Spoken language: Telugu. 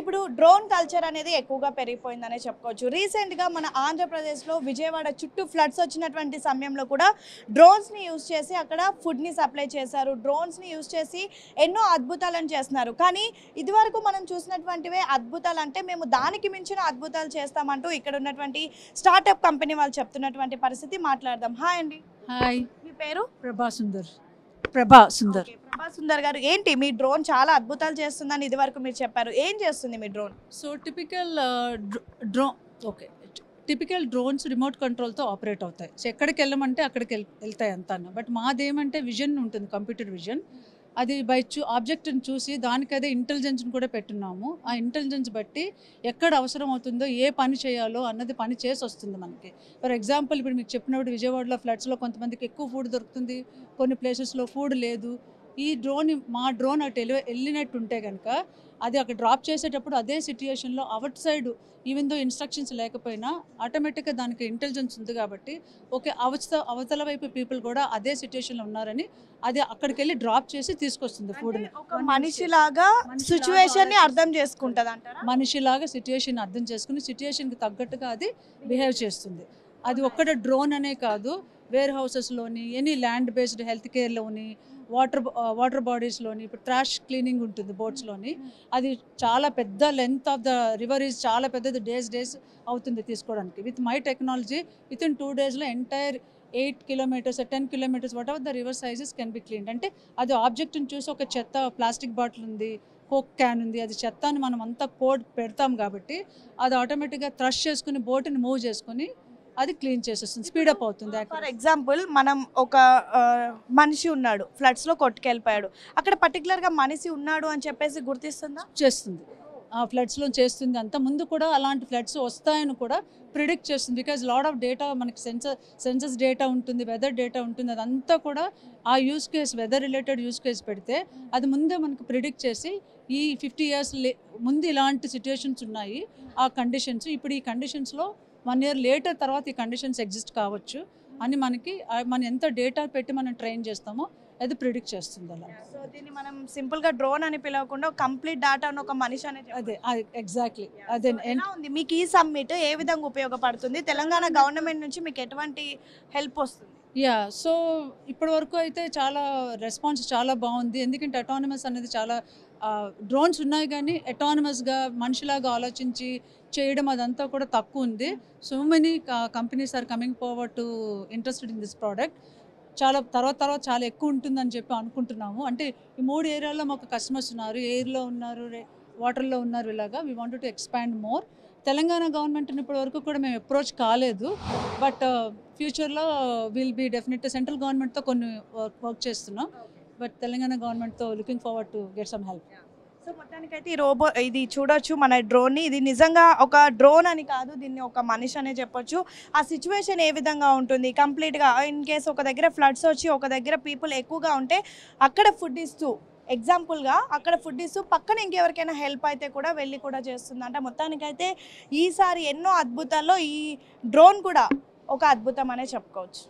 ఇప్పుడు డ్రోన్ కల్చర్ అనేది ఎక్కువగా పెరిగిపోయిందనే చెప్పుకోవచ్చు. రీసెంట్‌గా మన ఆంధ్రప్రదేశ్‌లో విజయవాడ చుట్టూ ఫ్లడ్స్ వచ్చినటువంటి సమయంలో కూడా డ్రోన్స్‌ని యూజ్ చేసి అక్కడ ఫుడ్‌ని సప్లై చేశారు. డ్రోన్స్‌ని యూజ్ చేసి ఎన్నో అద్భుతాలను చేస్తున్నారు. కానీ ఇదివరకు మనం చూసినటువంటివే అద్భుతాలంటే మేము దానికి మించిన అద్భుతాలు చేస్తామంటూ ఇక్కడ ఉన్నటువంటి స్టార్టప్ కంపెనీ వాళ్ళు చెప్తున్నటువంటి పరిస్థితి మాట్లాడదాం. హాయ్ అండి. హాయ్, మీ పేరు? ప్రభా సుందర్. ఓకే. ప్రభా సుందర్ గారు, ఏంటి మీ డ్రోన్ చాలా అద్భుతాలు చేస్తుందని ఇదివరకు మీరు చెప్పారు. ఏం చేస్తుంది మీ drone? So typical drones remote కంట్రోల్తో ఆపరేట్ అవుతాయి. సో ఎక్కడికి వెళ్ళమంటే అక్కడికి వెళ్తాయి అంతా. బట్ మాదేమంటే విజన్ ఉంటుంది, కంప్యూటర్ విజన్. అది ఆబ్జెక్ట్ని చూసి దానికి అదే ఇంటెలిజెన్స్ని కూడా పెట్టున్నాము. ఆ ఇంటెలిజెన్స్ బట్టి ఎక్కడ అవసరం అవుతుందో ఏ పని చేయాలో అన్నది పని చేసి వస్తుంది మనకి. ఫర్ ఎగ్జాంపుల్ ఇప్పుడు మీకు చెప్పినప్పుడు విజయవాడలో ఫ్లడ్స్లో కొంతమందికి ఎక్కువ ఫుడ్ దొరుకుతుంది, కొన్ని ప్లేసెస్లో ఫుడ్ లేదు. మా డ్రోన్ అటు వెళ్ళినట్టు ఉంటే కనుక అది అక్కడ డ్రాప్ చేసేటప్పుడు అదే సిచ్యుయేషన్లో outside even though instructions లేకపోయినా ఆటోమేటిక్గా దానికి ఇంటెలిజెన్స్ ఉంది కాబట్టి ఓకే అవతల వైపు పీపుల్ కూడా అదే సిచ్యుయేషన్లో ఉన్నారని అది అక్కడికి వెళ్ళి డ్రాప్ చేసి తీసుకొస్తుంది ఫుడ్ని. ఒక మనిషిలాగా సిచ్యువేషన్ని అర్థం చేసుకుంటుంది అంటారా? మనిషిలాగా సిచ్యుయేషన్ అర్థం చేసుకుని సిచ్యుయేషన్కి తగ్గట్టుగా అది బిహేవ్ చేస్తుంది. అది ఒక్కడ డ్రోన్ అనే కాదు, వేర్ హౌసెస్లోని ఎనీ ల్యాండ్ బేస్డ్ హెల్త్ కేర్లోని వాటర్ బాడీస్లోని ఇప్పుడు ట్రాష్ క్లీనింగ్ ఉంటుంది బోట్స్లోని. అది చాలా పెద్ద length of the river is చాలా పెద్దది, డేస్ అవుతుంది తీసుకోవడానికి. With my technology with in 2 daysలో entire 8 kilometers 10 kilometers whatever the river sizes can be cleaned. అంటే అది ఆబ్జెక్ట్ని చూసి ఒక చెత్త ప్లాస్టిక్ బాటిల్ ఉంది, కోక్ క్యాన్ ఉంది, అది చెత్త అని మనం అంతా కోడ్ పెడతాం కాబట్టి అది ఆటోమేటిక్గా థ్రష్ చేసుకుని బోట్ని మూవ్ చేసుకుని అది క్లీన్ చేసేస్తుంది, స్పీడప్ అవుతుంది. ఫర్ ఎగ్జాంపుల్ మనం ఒక మనిషి ఉన్నాడు, ఫ్లడ్స్లో కొట్టుకెళ్ళిపోయాడు, అక్కడ పర్టికులర్గా మనిషి ఉన్నాడు అని చెప్పేసి గుర్తిస్తుందా? చేస్తుంది, ఆ ఫ్లడ్స్లో చేస్తుంది. అంత ముందు కూడా అలాంటి ఫ్లడ్స్ వస్తాయని కూడా ప్రిడిక్ట్ చేస్తుంది. బికాజ్ లాట్ ఆఫ్ డేటా మనకి సెన్సస్ డేటా ఉంటుంది, వెదర్ డేటా ఉంటుంది. అదంతా కూడా ఆ use case, weather related use case పెడితే అది ముందే మనకు ప్రిడిక్ట్ చేసి ఈ 50 years ముందు ఇలాంటి సిచ్యుయేషన్స్ ఉన్నాయి, ఆ కండిషన్స్ ఇప్పుడు ఈ కండిషన్స్లో 1 year లేటర్ తర్వాత ఈ కండిషన్స్ ఎగ్జిస్ట్ కావచ్చు అని మనం ఎంత డేటా పెట్టి మనం ట్రైన్ చేస్తామో అది ప్రిడిక్ట్ చేస్తుంది. అలా సో దీన్ని మనం సింపుల్గా డ్రోన్ అని పిలవకుండా కంప్లీట్ డేటా అని ఒక మనిషి అనేది. అదే ఎగ్జాక్ట్లీ అదే. ఎలా ఉంది మీకు ఈ సమ్మిట్? ఏ విధంగా ఉపయోగపడుతుంది? తెలంగాణ గవర్నమెంట్ నుంచి మీకు ఎటువంటి హెల్ప్ వస్తుంది? సో ఇప్పటి వరకు అయితే చాలా రెస్పాన్స్ చాలా బాగుంది. ఎందుకంటే అటానమస్ అనేది చాలా డ్రోన్స్ ఉన్నాయి కానీ అటానమస్గా మనిషిలాగా ఆలోచించి చేయడం అదంతా కూడా తక్కువ ఉంది. So many companies are coming forward to interested in this product. చాలా తర్వాత చాలా ఎక్కువ ఉంటుందని చెప్పి అనుకుంటున్నాము. అంటే ఈ 3 ఏరియాల్లో మాకు కస్టమర్స్ ఉన్నారు, ఎయిర్లో ఉన్నారు, వాటర్లో ఉన్నారు. ఇలాగా we want to expand more. Telangana government ఇప్పటి వరకు కూడా మేము అప్రోచ్ కాలేదు, బట్ ఫ్యూచర్లో విల్ బీ డెఫినెట్ సెంట్రల్ గవర్నమెంట్తో కొన్ని వర్క్ చేస్తున్నాం. బట్ తెలంగాణ గవర్నమెంట్తో looking forward to get some help. So మొత్తానికైతే ఇది చూడొచ్చు మన డ్రోన్ని. ఇది నిజంగా ఒక డ్రోన్ అని కాదు, దీన్ని ఒక మనిషి అనే చెప్పొచ్చు. ఆ సిచ్యువేషన్ ఏ విధంగా ఉంటుంది కంప్లీట్గా, ఇన్ కేస్ ఒక దగ్గర ఫ్లడ్స్ వచ్చి ఒక దగ్గర పీపుల్ ఎక్కువగా ఉంటే అక్కడ ఫుడ్ ఇస్తూ, ఎగ్జాంపుల్గా అక్కడ ఫుడ్ ఇస్తూ పక్కన ఇంకెవరికైనా హెల్ప్ అయితే కూడా వెళ్ళి కూడా చేస్తుందంట. మొత్తానికైతే ఈసారి ఎన్నో అద్భుతాల్లో ఈ డ్రోన్ కూడా ఒక అద్భుతం అనే చెప్పుకోవచ్చు.